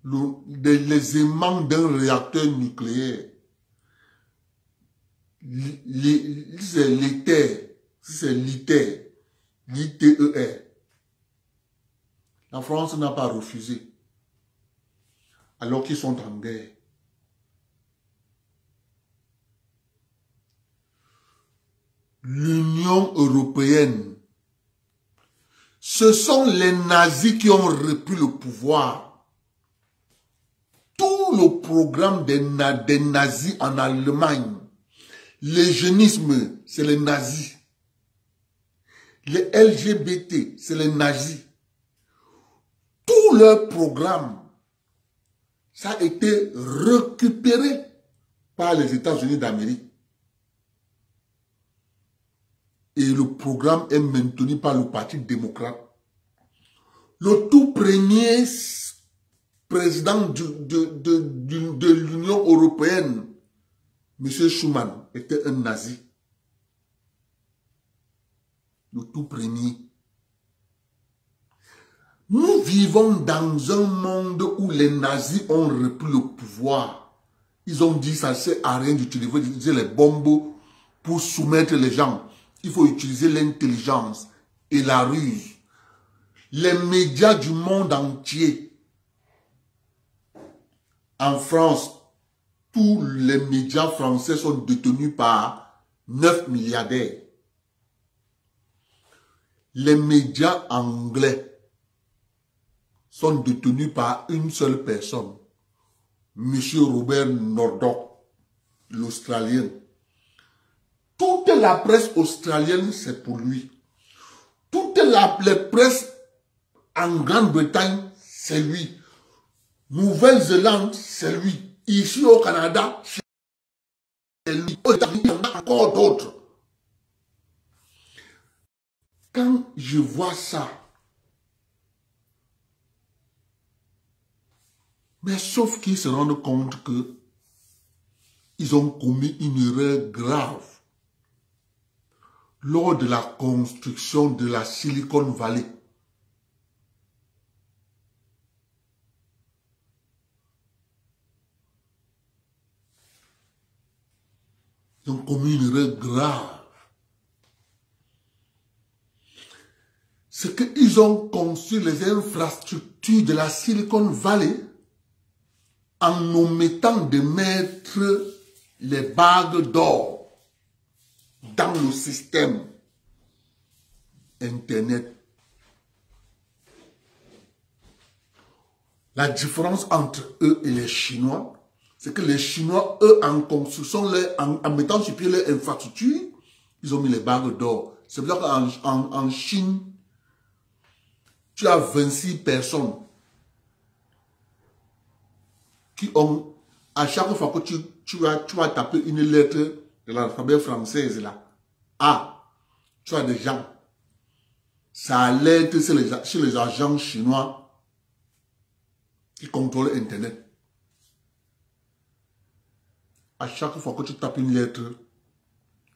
les aimants d'un réacteur nucléaire. C'est l'ITER, c'est l'ITER, l'ITER. La France n'a pas refusé, alors qu'ils sont en guerre. L'Union européenne, ce sont les nazis qui ont repris le pouvoir. Tout le programme des nazis en Allemagne, l'eugénisme, c'est les nazis. Les LGBT, c'est les nazis. Tout leur programme, ça a été récupéré par les États-Unis d'Amérique. Et le programme est maintenu par le Parti démocrate. Le tout premier président de l'Union européenne, M. Schuman, était un nazi. Le tout premier. Nous vivons dans un monde où les nazis ont repris le pouvoir. Ils ont dit ça ne sert à rien d'utiliser les bombes pour soumettre les gens. Il faut utiliser l'intelligence et la ruse. Les médias du monde entier. En France, tous les médias français sont détenus par 9 milliardaires. Les médias anglais sont détenus par une seule personne. M. Robert Murdoch, l'Australien. Toute la presse australienne, c'est pour lui. Toute la presse en Grande-Bretagne, c'est lui. Nouvelle-Zélande, c'est lui. Ici au Canada, c'est lui. Aux États-Unis, il y en a encore d'autres. Quand je vois ça, mais sauf qu'ils se rendent compte que ils ont commis une erreur grave lors de la construction de la Silicon Valley. commis une erreur grave. C'est qu'ils ont conçu les infrastructures de la Silicon Valley en omettant de mettre les bagues d'or dans le système Internet. La différence entre eux et les Chinois, c'est que les Chinois, eux, en construction, en mettant sur pied leur infrastructure, ils ont mis les bagues d'or. C'est pour ça qu'en Chine, tu as 26 personnes qui ont, à chaque fois que tu vas taper une lettre de l'alphabet française là, A, tu as des gens, ça alerte chez les agents chinois qui contrôlent Internet. À chaque fois que tu tapes une lettre,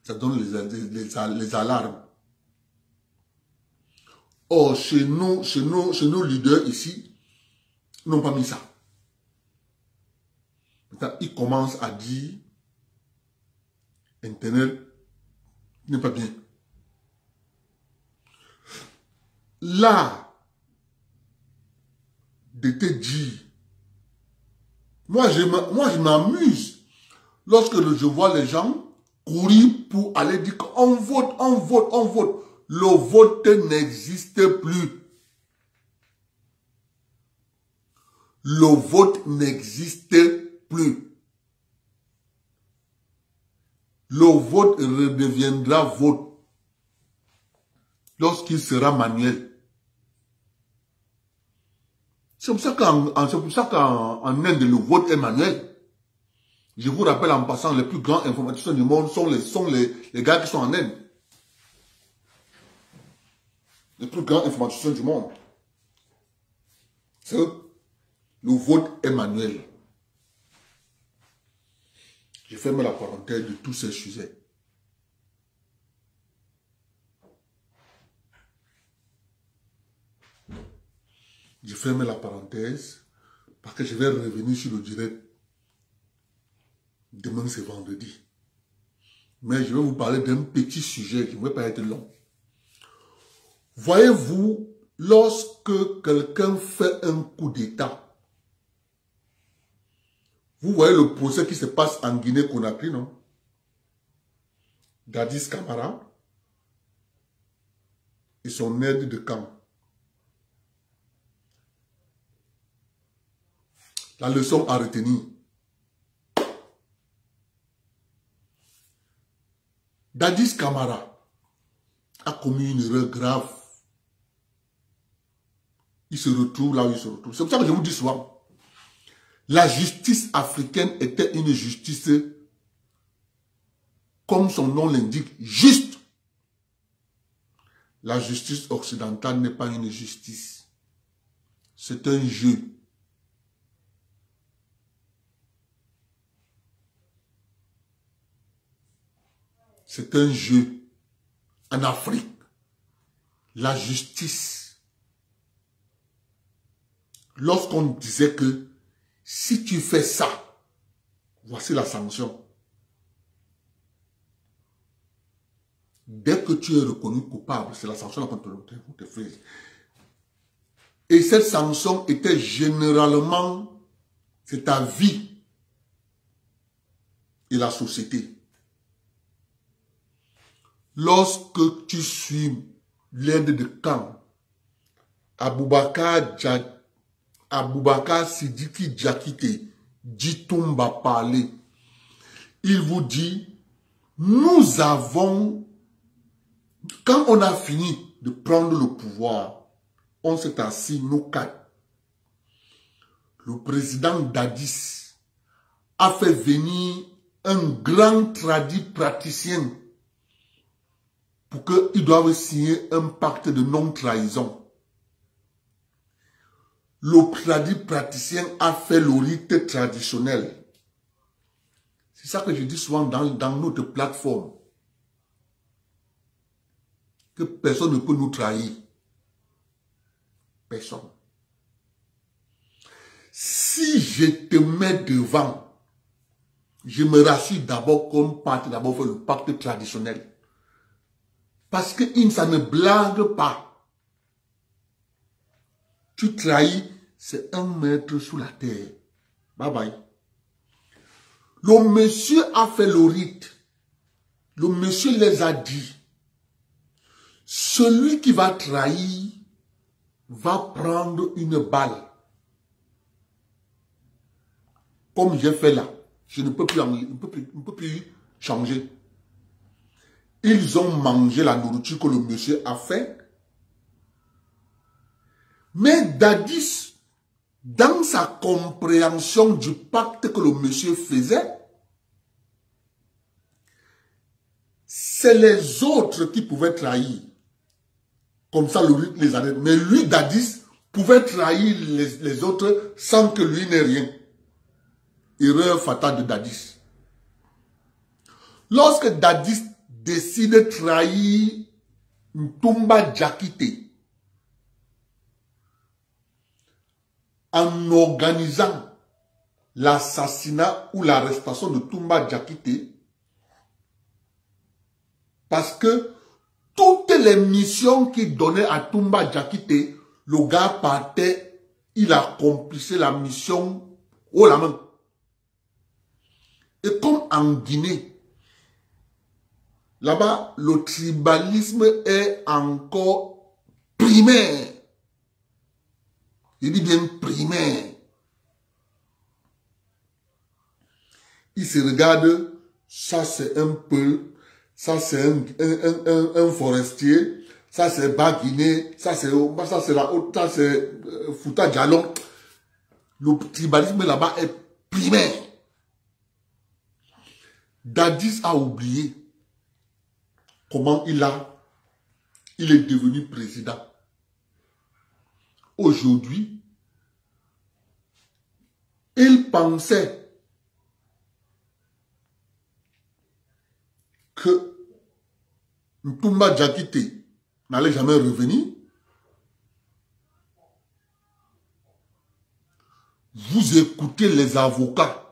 ça donne les alarmes. Or, chez nos leaders ici, ils n'ont pas mis ça. Maintenant, ils commencent à dire Internet n'est pas bien. Là, de te dire, moi je m'amuse lorsque je vois les gens courir pour aller dire qu'on vote, on vote, on vote. Le vote n'existe plus. Le vote n'existe plus. Le vote redeviendra vote lorsqu'il sera manuel. C'est pour ça qu'en Inde, le vote est manuel. Je vous rappelle en passant, les plus grands informaticiens du monde sont les gars qui sont en Inde. Les plus grands informaticiens du monde. C'est eux. Le vote est manuel. Je ferme la parenthèse de tous ces sujets. Je ferme la parenthèse parce que je vais revenir sur le direct. Demain, c'est vendredi. Mais je vais vous parler d'un petit sujet qui ne va pas être long. Voyez-vous, lorsque quelqu'un fait un coup d'État, vous voyez le procès qui se passe en Guinée-Conakry, non? Dadis Camara et son aide de camp. La leçon à retenir. Dadis Camara a commis une erreur grave. Il se retrouve là où il se retrouve. C'est pour ça que je vous dis souvent, la justice africaine était une justice, comme son nom l'indique, juste. La justice occidentale n'est pas une justice. C'est un jeu. C'est un jeu. En Afrique, la justice, lorsqu'on disait que si tu fais ça, voici la sanction. Dès que tu es reconnu coupable, c'est la sanction qu'on te fait. Et cette sanction était généralement, c'est ta vie et la société. Lorsque tu suis l'aide de camp, Aboubakar Sidiki Diakité, Djitumba parler, il vous dit, nous avons, quand on a fini de prendre le pouvoir, on s'est assis, nous quatre. Le président Dadis a fait venir un grand tradit praticien pour qu'ils doivent signer un pacte de non-trahison. Le tradit praticien a fait le rite traditionnel. C'est ça que je dis souvent dans notre plateforme. Que personne ne peut nous trahir. Personne. Si je te mets devant, je me rassure d'abord comme parti, d'abord faire le pacte traditionnel. Parce que ça ne blague pas. Tu trahis, c'est 1 mètre sous la terre. Bye bye. Le monsieur a fait le rite. Le monsieur les a dit. Celui qui va trahir va prendre une balle. Comme j'ai fait là. Je ne peux plus changer. Ils ont mangé la nourriture que le monsieur a fait. Mais Dadis, dans sa compréhension du pacte que le monsieur faisait, c'est les autres qui pouvaient trahir. Comme ça, le rite les arrête. Mais lui, Dadis, pouvait trahir les autres sans que lui n'ait rien. Erreur fatale de Dadis. Lorsque Dadis décide de trahir Ntumba Diakité en organisant l'assassinat ou l'arrestation de Ntumba Diakité, parce que toutes les missions qu'il donnait à Ntumba Diakité, le gars partait, il accomplissait la mission haut la main. Et comme en Guinée, là-bas, le tribalisme est encore primaire. Je dis bien primaire. Il se regarde, ça c'est un peu, ça c'est un forestier, ça c'est Baguiné, ça c'est la haute, ça c'est Fouta Djalon. Le tribalisme là-bas est primaire. Dadis a oublié comment il est devenu président. Aujourd'hui, il pensait que Ntumba Diakité n'allait jamais revenir. Vous écoutez les avocats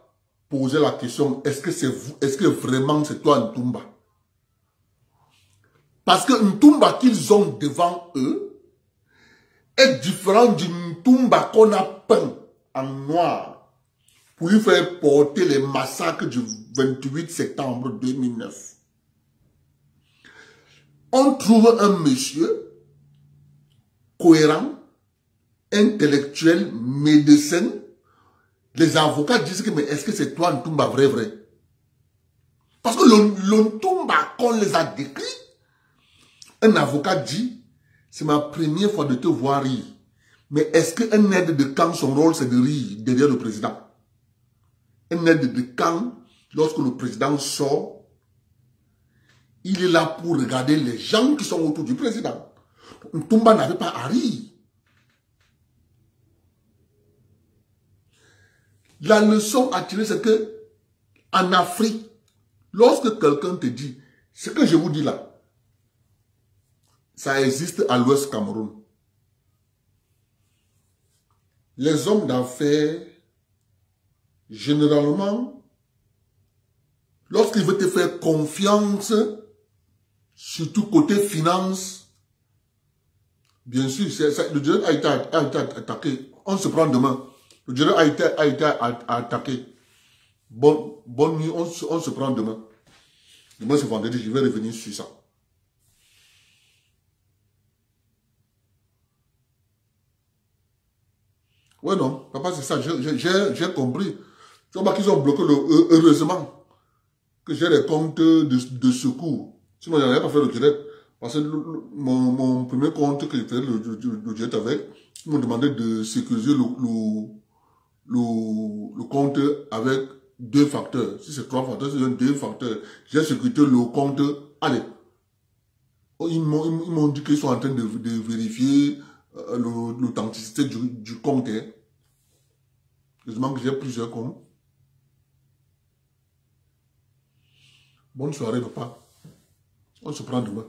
poser la question, est-ce que c'est vous, est-ce que vraiment c'est toi Ntumba? Parce que Ntumba qu'ils ont devant eux est différent du Ntumba qu'on a peint en noir pour lui faire porter les massacres du 28 septembre 2009. On trouve un monsieur cohérent, intellectuel, médecin. Les avocats disent que mais est-ce que c'est toi Ntumba vrai? Parce que le Ntumba qu'on les a décrit, un avocat dit, c'est ma première fois de te voir rire. Mais est-ce qu'un aide de camp, son rôle c'est de rire derrière le président? Un aide de camp, lorsque le président sort, il est là pour regarder les gens qui sont autour du président. Ntumba n'avait pas à rire. La leçon à tirer, c'est que en Afrique, lorsque quelqu'un te dit, ce que je vous dis là, ça existe à l'Ouest Cameroun. Les hommes d'affaires, généralement, lorsqu'ils veulent te faire confiance, surtout côté finance, bien sûr, le direct a été attaqué. On se prend demain. Le direct a été attaqué. Bonne nuit, on se prend demain. Demain c'est vendredi, je vais revenir sur ça. Ouais, non, papa, c'est ça, j'ai compris. Tu vois qu'ils ont bloqué heureusement que j'ai les comptes de secours. Sinon, je n'avais pas fait le direct. Parce que mon premier compte que j'ai fait le direct avec, ils m'ont demandé de sécuriser le compte avec 2 facteurs. Si c'est 3 facteurs, c'est 2 facteurs. J'ai sécurisé le compte. Allez. Ils m'ont dit qu'ils sont en train de vérifier l'authenticité du compte. Heureusement que j'ai plusieurs comptes. Bonne soirée, papa. On se prend demain.